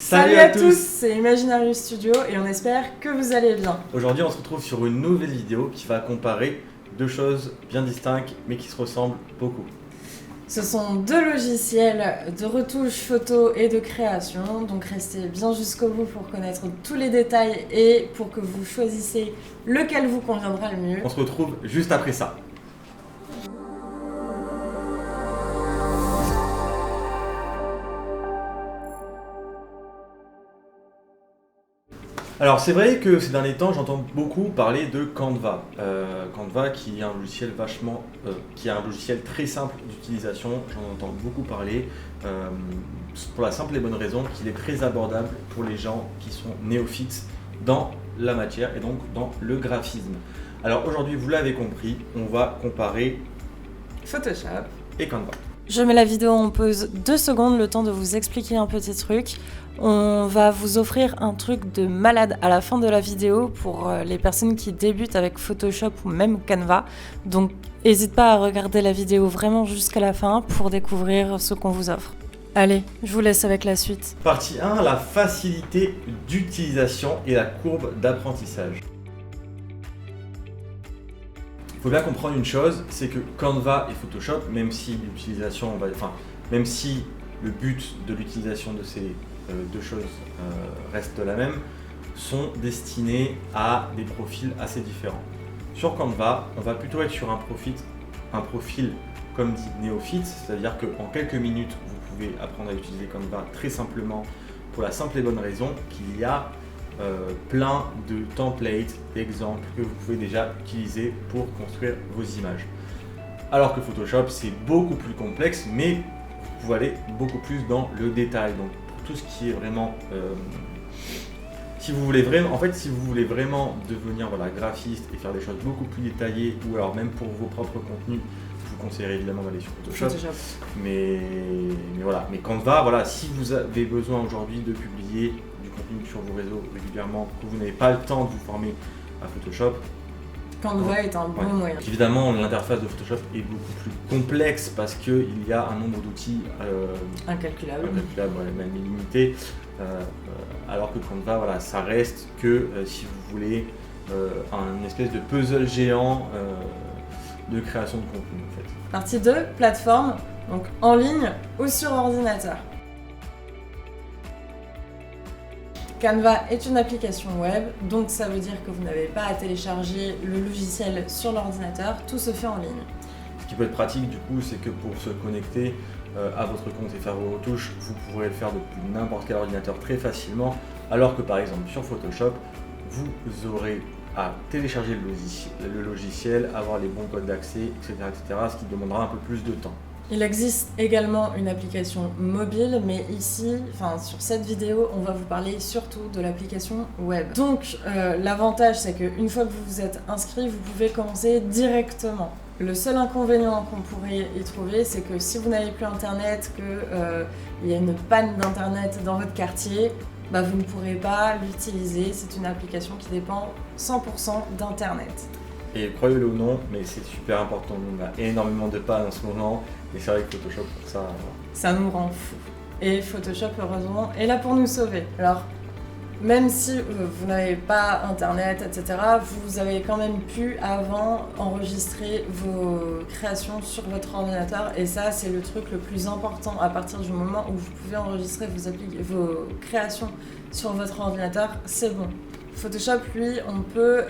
Salut à tous, c'est Imaginary Studio et on espère que vous allez bien. Aujourd'hui, on se retrouve sur une nouvelle vidéo qui va comparer deux choses bien distinctes mais qui se ressemblent beaucoup. Ce sont deux logiciels de retouche photo et de création, donc restez bien jusqu'au bout pour connaître tous les détails et pour que vous choisissiez lequel vous conviendra le mieux. On se retrouve juste après ça. Alors c'est vrai que ces derniers temps j'entends beaucoup parler de Canva. Canva qui est un logiciel qui est un logiciel très simple d'utilisation, j'en entends beaucoup parler pour la simple et bonne raison qu'il est très abordable pour les gens qui sont néophytes dans la matière et donc dans le graphisme. Alors aujourd'hui vous l'avez compris, on va comparer Photoshop et Canva. Je mets la vidéo en pause 2 secondes, le temps de vous expliquer un petit truc. On va vous offrir un truc de malade à la fin de la vidéo pour les personnes qui débutent avec Photoshop ou même Canva. Donc n'hésite pas à regarder la vidéo vraiment jusqu'à la fin pour découvrir ce qu'on vous offre. Allez, je vous laisse avec la suite. Partie 1, la facilité d'utilisation et la courbe d'apprentissage. Il faut bien comprendre une chose, c'est que Canva et Photoshop, même si le but de l'utilisation de ces deux choses reste la même, sont destinés à des profils assez différents. Sur Canva, on va plutôt être sur un profil comme dit néophyte, c'est-à-dire qu'en quelques minutes, vous pouvez apprendre à utiliser Canva très simplement pour la simple et bonne raison qu'il y a plein de templates, d'exemples que vous pouvez déjà utiliser pour construire vos images. Alors que Photoshop, c'est beaucoup plus complexe, mais vous pouvez aller beaucoup plus dans le détail. Donc pour tout ce qui est vraiment... si vous voulez vraiment devenir graphiste et faire des choses beaucoup plus détaillées, ou alors même pour vos propres contenus, je vous conseillerais évidemment d'aller sur Photoshop. Mais Canva, si vous avez besoin aujourd'hui de publier du contenu sur vos réseaux régulièrement, que vous n'avez pas le temps de vous former à Photoshop, Canva est un bon moyen. Évidemment, l'interface de Photoshop est beaucoup plus complexe parce qu'il y a un nombre d'outils incalculable, même illimité, alors que Canva, ça reste que si vous voulez un espèce de puzzle géant de création de contenu en fait. Partie 2, plateforme, donc en ligne ou sur ordinateur. Canva est une application web, donc ça veut dire que vous n'avez pas à télécharger le logiciel sur l'ordinateur, tout se fait en ligne. Ce qui peut être pratique du coup, c'est que pour se connecter à votre compte et faire vos retouches, vous pourrez le faire depuis n'importe quel ordinateur très facilement, alors que par exemple sur Photoshop, vous aurez à télécharger le logiciel, avoir les bons codes d'accès, etc., ce qui demandera un peu plus de temps. Il existe également une application mobile, mais ici, sur cette vidéo, on va vous parler surtout de l'application web. Donc, l'avantage, c'est qu'une fois que vous vous êtes inscrit, vous pouvez commencer directement. Le seul inconvénient qu'on pourrait y trouver, c'est que si vous n'avez plus Internet, qu'il y a une panne d'Internet dans votre quartier, vous ne pourrez pas l'utiliser. C'est une application qui dépend 100% d'Internet. Et croyez-le ou non, mais c'est super important, on a énormément de pannes en ce moment, et c'est vrai que Photoshop pour ça... Ça nous rend fou. Et Photoshop, heureusement, est là pour nous sauver. Alors, même si vous n'avez pas Internet, etc., vous avez quand même pu, avant, enregistrer vos créations sur votre ordinateur, et ça, c'est le truc le plus important. À partir du moment où vous pouvez enregistrer vos créations sur votre ordinateur, c'est bon. Photoshop, lui, on peut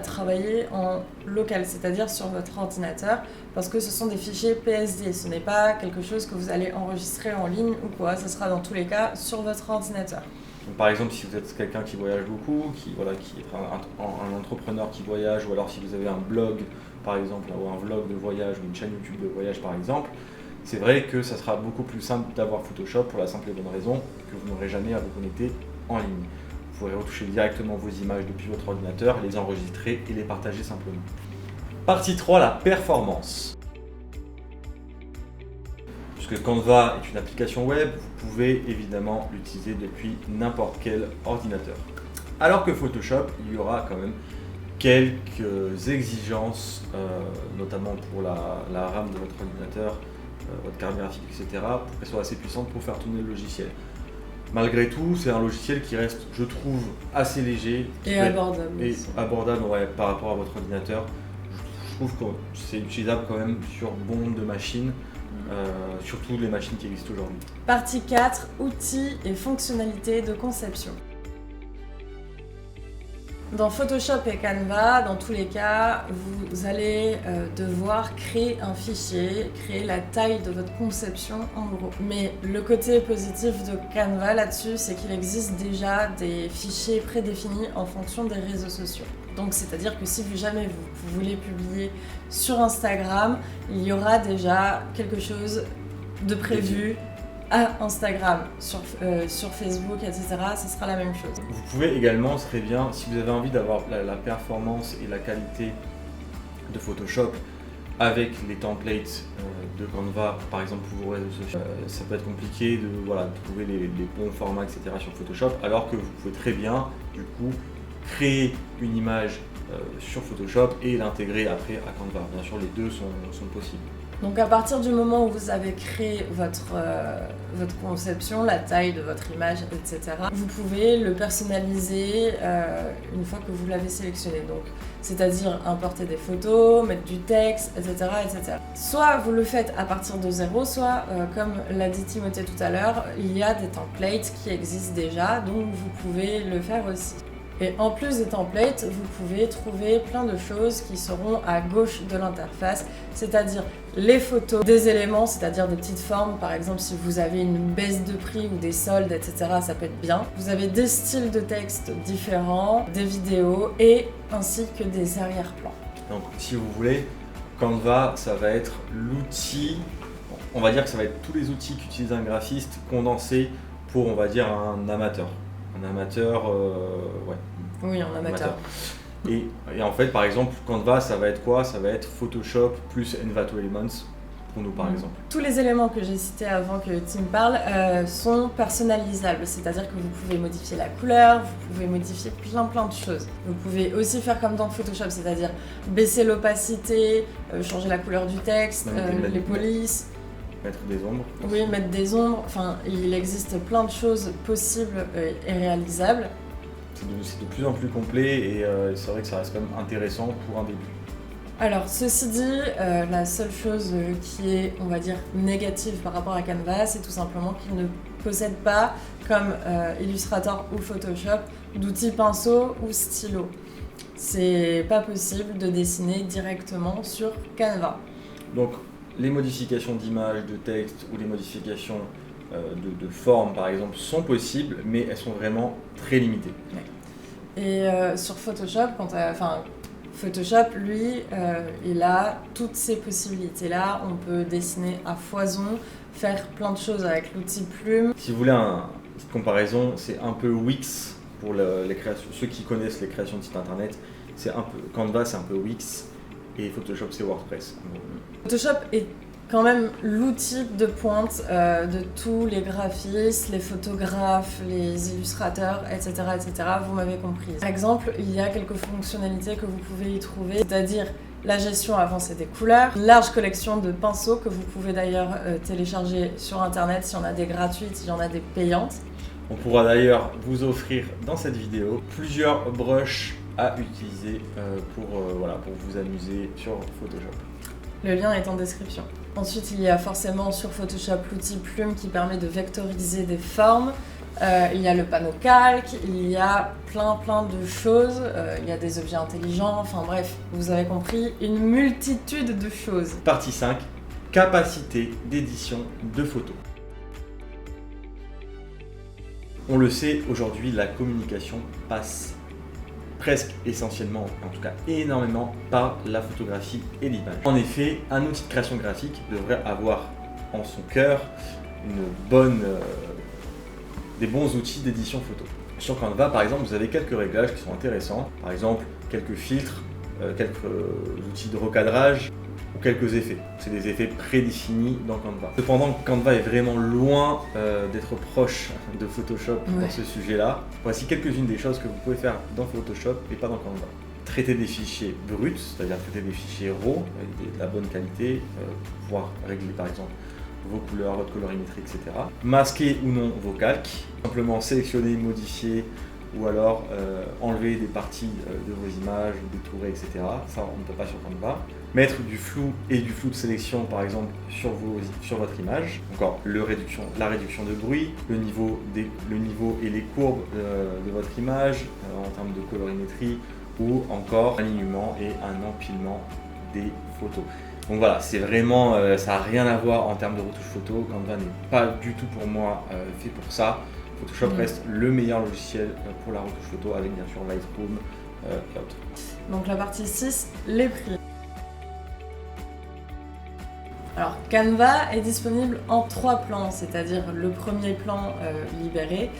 travailler en local, c'est-à-dire sur votre ordinateur, parce que ce sont des fichiers PSD. Ce n'est pas quelque chose que vous allez enregistrer en ligne ou quoi, ça sera dans tous les cas sur votre ordinateur. Donc, par exemple, si vous êtes quelqu'un qui voyage beaucoup, qui est un entrepreneur qui voyage, ou alors si vous avez un blog, par exemple, ou un vlog de voyage, ou une chaîne YouTube de voyage, par exemple, c'est vrai que ça sera beaucoup plus simple d'avoir Photoshop pour la simple et bonne raison que vous n'aurez jamais à vous connecter en ligne. Vous pourrez retoucher directement vos images depuis votre ordinateur, les enregistrer et les partager simplement. Partie 3, la performance. Puisque Canva est une application web, vous pouvez évidemment l'utiliser depuis n'importe quel ordinateur. Alors que Photoshop, il y aura quand même quelques exigences, notamment pour la RAM de votre ordinateur, votre carte graphique, etc., pour qu'elle soit assez puissante pour faire tourner le logiciel. Malgré tout, c'est un logiciel qui reste, je trouve, assez léger. Et abordable. Et abordable par rapport à votre ordinateur. Je trouve que c'est utilisable quand même sur bon nombre de machines, surtout les machines qui existent aujourd'hui. Partie 4, outils et fonctionnalités de conception. Dans Photoshop et Canva, dans tous les cas, vous allez devoir créer un fichier, créer la taille de votre conception en gros. Mais le côté positif de Canva là-dessus, c'est qu'il existe déjà des fichiers prédéfinis en fonction des réseaux sociaux. Donc c'est-à-dire que si jamais vous voulez publier sur Instagram, il y aura déjà quelque chose de prévu à Instagram, sur Facebook, etc. Ce sera la même chose. Vous pouvez également, ce serait bien, si vous avez envie d'avoir la performance et la qualité de Photoshop avec les templates de Canva, par exemple pour vos réseaux sociaux, ça peut être compliqué de trouver les bons formats, etc. sur Photoshop, alors que vous pouvez très bien, du coup, créer une image sur Photoshop et l'intégrer après à Canva. Bien sûr, les deux sont possibles. Donc à partir du moment où vous avez créé votre conception, la taille de votre image, etc., vous pouvez le personnaliser une fois que vous l'avez sélectionné. Donc, c'est-à-dire importer des photos, mettre du texte, etc., etc. Soit vous le faites à partir de zéro, soit, comme l'a dit Timothée tout à l'heure, il y a des templates qui existent déjà, donc vous pouvez le faire aussi. Et en plus des templates, vous pouvez trouver plein de choses qui seront à gauche de l'interface, c'est-à-dire les photos des éléments, c'est-à-dire des petites formes. Par exemple, si vous avez une baisse de prix ou des soldes, etc., ça peut être bien. Vous avez des styles de texte différents, des vidéos et ainsi que des arrière-plans. Donc, si vous voulez, Canva, ça va être l'outil, on va dire que ça va être tous les outils qu'utilise un graphiste condensés pour, on va dire, un amateur. Un amateur, Oui, un amateur. Et en fait, par exemple, Canva, ça va être quoi? Ça va être Photoshop plus Envato Elements pour nous, par exemple. Tous les éléments que j'ai cités avant que Tim parle sont personnalisables, c'est-à-dire que vous pouvez modifier la couleur, vous pouvez modifier plein de choses. Vous pouvez aussi faire comme dans Photoshop, c'est-à-dire baisser l'opacité, changer la couleur du texte, les polices. Mettre des ombres. Oui, mettre des ombres. Enfin, il existe plein de choses possibles et réalisables. C'est de plus en plus complet et c'est vrai que ça reste quand même intéressant pour un début. Alors, ceci dit, la seule chose qui est, on va dire, négative par rapport à Canva, c'est tout simplement qu'il ne possède pas, comme Illustrator ou Photoshop, d'outils pinceau ou stylo. C'est pas possible de dessiner directement sur Canva. Donc, les modifications d'image, de texte ou les modifications de forme, par exemple, sont possibles, mais elles sont vraiment très limitées. Ouais. Et sur Photoshop, Photoshop, lui, il a toutes ces possibilités-là. On peut dessiner à foison, faire plein de choses avec l'outil Plume. Si vous voulez une petite comparaison, c'est un peu Wix pour les créations. Ceux qui connaissent les créations de sites internet, Canva, c'est un peu Wix et Photoshop, c'est WordPress. Photoshop est quand même l'outil de pointe de tous les graphistes, les photographes, les illustrateurs, etc., etc. Vous m'avez compris. Par exemple, il y a quelques fonctionnalités que vous pouvez y trouver, c'est-à-dire la gestion avancée des couleurs, une large collection de pinceaux que vous pouvez d'ailleurs télécharger sur internet. Il y en a des gratuites, il y en a des payantes. On pourra d'ailleurs vous offrir dans cette vidéo plusieurs brushes à utiliser pour vous amuser sur Photoshop. Le lien est en description. Ensuite, il y a forcément sur Photoshop l'outil Plume qui permet de vectoriser des formes. Il y a le panneau calque, il y a plein de choses. Il y a des objets intelligents, enfin bref, vous avez compris, une multitude de choses. Partie 5, capacité d'édition de photos. On le sait, aujourd'hui, la communication passe presque essentiellement, en tout cas énormément, par la photographie et l'image. En effet, un outil de création graphique devrait avoir en son cœur des bons outils d'édition photo. Sur Canva, par exemple, vous avez quelques réglages qui sont intéressants. Par exemple, quelques filtres, quelques outils de recadrage ou quelques effets. C'est des effets prédéfinis dans Canva. Cependant, Canva est vraiment loin d'être proche de Photoshop dans ce sujet-là. Voici quelques-unes des choses que vous pouvez faire dans Photoshop et pas dans Canva. Traiter des fichiers bruts, c'est-à-dire traiter des fichiers RAW avec de la bonne qualité, pouvoir régler par exemple vos couleurs, votre colorimétrie, etc. Masquer ou non vos calques, simplement sélectionner, modifier ou alors enlever des parties de vos images, détourer, etc. Ça, on ne peut pas sur Canva. Mettre du flou et du flou de sélection, par exemple, sur votre image. Encore, la réduction de bruit, le niveau et les courbes de votre image en termes de colorimétrie, ou encore l'alignement et un empilement des photos. Donc voilà, c'est vraiment, ça n'a rien à voir en termes de retouche photo. Canva n'est pas du tout pour moi fait pour ça. Photoshop reste le meilleur logiciel pour la retouche photo, avec bien sûr Lightroom et autres. Donc la partie 6, les prix. Alors Canva est disponible en 3 plans, c'est-à-dire le premier plan libéré,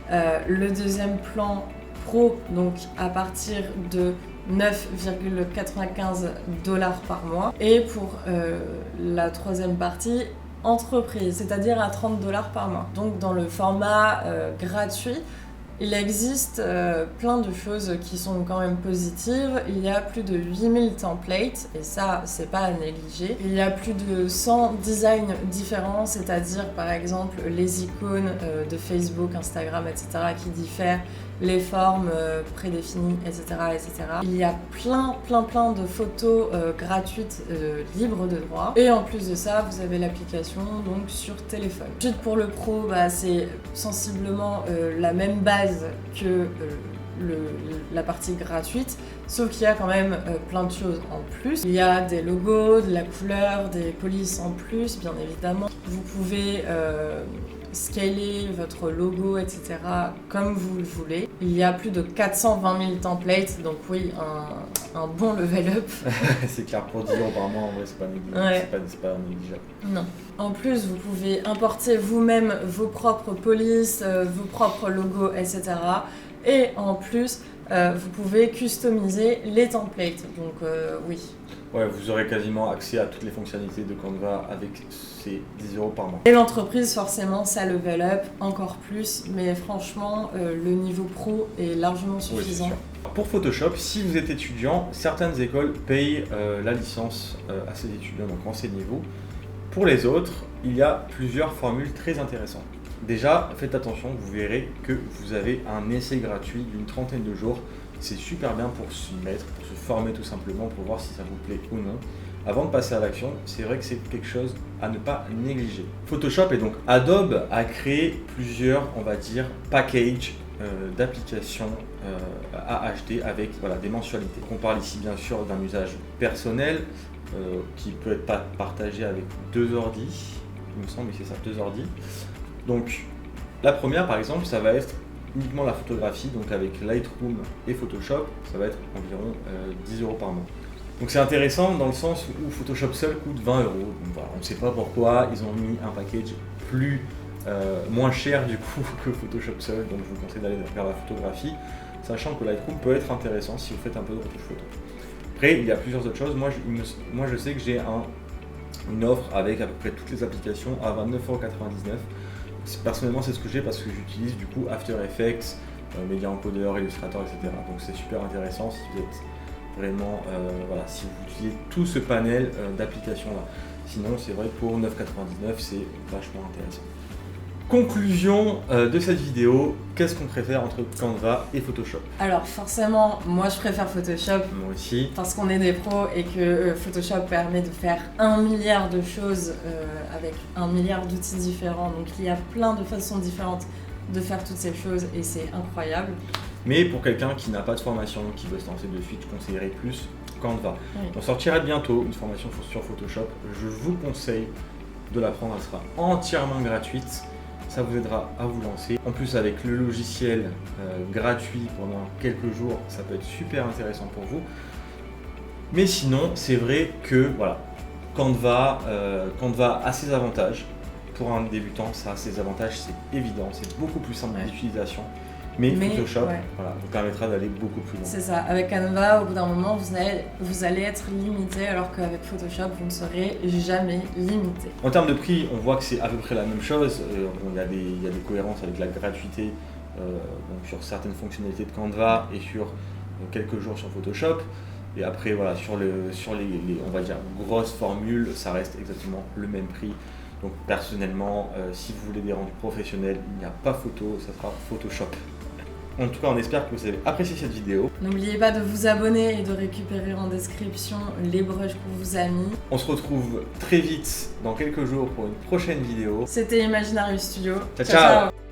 le deuxième plan pro, donc à partir de 9,95 $ par mois, et pour la troisième partie, entreprise, c'est-à-dire à 30 $ par mois. Donc dans le format gratuit, il existe plein de choses qui sont quand même positives. Il y a plus de 8000 templates, et ça, c'est pas à négliger. Il y a plus de 100 designs différents, c'est-à-dire par exemple les icônes de Facebook, Instagram, etc. qui diffèrent, les formes prédéfinies, etc., etc. Il y a plein de photos gratuites, libres de droit. Et en plus de ça, vous avez l'application donc sur téléphone. Ensuite, pour le pro, c'est sensiblement la même base que la partie gratuite, sauf qu'il y a quand même plein de choses en plus. Il y a des logos, de la couleur, des polices en plus, bien évidemment. Vous pouvez scaler votre logo, etc. comme vous le voulez. Il y a plus de 420 000 templates, donc oui, un bon level up. C'est clair, pour 10 € par mois, en vrai, c'est pas négligeable. Ouais. C'est pas négligeable. Non. En plus, vous pouvez importer vous-même vos propres polices, vos propres logos, etc. Et en plus, vous pouvez customiser les templates. Donc oui. Ouais, vous aurez quasiment accès à toutes les fonctionnalités de Canva avec ces 10 € par mois. Et l'entreprise, forcément, ça level up encore plus, mais franchement, le niveau pro est largement suffisant. Oui, c'est sûr. Pour Photoshop, si vous êtes étudiant, certaines écoles payent la licence à ces étudiants, donc renseignez-vous. Pour les autres, il y a plusieurs formules très intéressantes. Déjà, faites attention, vous verrez que vous avez un essai gratuit d'une 30aine de jours. C'est super bien pour s'y mettre, pour se former tout simplement, pour voir si ça vous plaît ou non. Avant de passer à l'action, c'est vrai que c'est quelque chose à ne pas négliger. Photoshop et donc Adobe a créé plusieurs, on va dire, packages d'applications à acheter avec des mensualités. On parle ici bien sûr d'un usage personnel qui peut être partagé avec 2 ordi, il me semble que c'est ça, 2 ordi. Donc la première par exemple, ça va être uniquement la photographie, donc avec Lightroom et Photoshop, ça va être environ 10 € par mois. Donc c'est intéressant dans le sens où Photoshop seul coûte 20 €. Donc voilà, on ne sait pas pourquoi ils ont mis un package moins cher du coup que Photoshop seul, donc je vous conseille d'aller vers la photographie, sachant que Lightroom peut être intéressant si vous faites un peu de retouche photo. Après, il y a plusieurs autres choses. Moi je sais que j'ai une offre avec à peu près toutes les applications à 29,99 €. Personnellement, c'est ce que j'ai parce que j'utilise du coup After Effects, Media Encoder, Illustrator, etc. Donc c'est super intéressant si vous êtes vraiment, si vous utilisez tout ce panel d'applications là. Sinon, c'est vrai que pour 9,99 €, c'est vachement intéressant. Conclusion de cette vidéo, qu'est-ce qu'on préfère entre Canva et Photoshop? Alors forcément, moi je préfère Photoshop. Moi aussi. Parce qu'on est des pros et que Photoshop permet de faire 1 milliard de choses avec 1 milliard d'outils différents. Donc il y a plein de façons différentes de faire toutes ces choses et c'est incroyable. Mais pour quelqu'un qui n'a pas de formation, qui veut se lancer de suite, je conseillerais plus Canva. Oui. On sortira bientôt une formation sur Photoshop. Je vous conseille de la prendre, elle sera entièrement gratuite. Ça vous aidera à vous lancer. En plus, avec le logiciel gratuit pendant quelques jours, ça peut être super intéressant pour vous. Mais sinon, c'est vrai que Canva a ses avantages. Pour un débutant, ça a ses avantages, c'est évident. C'est beaucoup plus simple d'utilisation. Mais Photoshop vous permettra d'aller beaucoup plus loin. C'est ça, avec Canva, au bout d'un moment, vous allez être limité, alors qu'avec Photoshop, vous ne serez jamais limité. En termes de prix, on voit que c'est à peu près la même chose. Il y a des cohérences avec la gratuité donc sur certaines fonctionnalités de Canva et sur quelques jours sur Photoshop. Et après, sur les on va dire, grosses formules, ça reste exactement le même prix. Donc personnellement, si vous voulez des rendus professionnels, il n'y a pas photo, ça sera Photoshop. En tout cas, on espère que vous avez apprécié cette vidéo. N'oubliez pas de vous abonner et de récupérer en description les brushes qu'on vous a mis. On se retrouve très vite dans quelques jours pour une prochaine vidéo. C'était Imaginarium Studio. Ciao, ciao.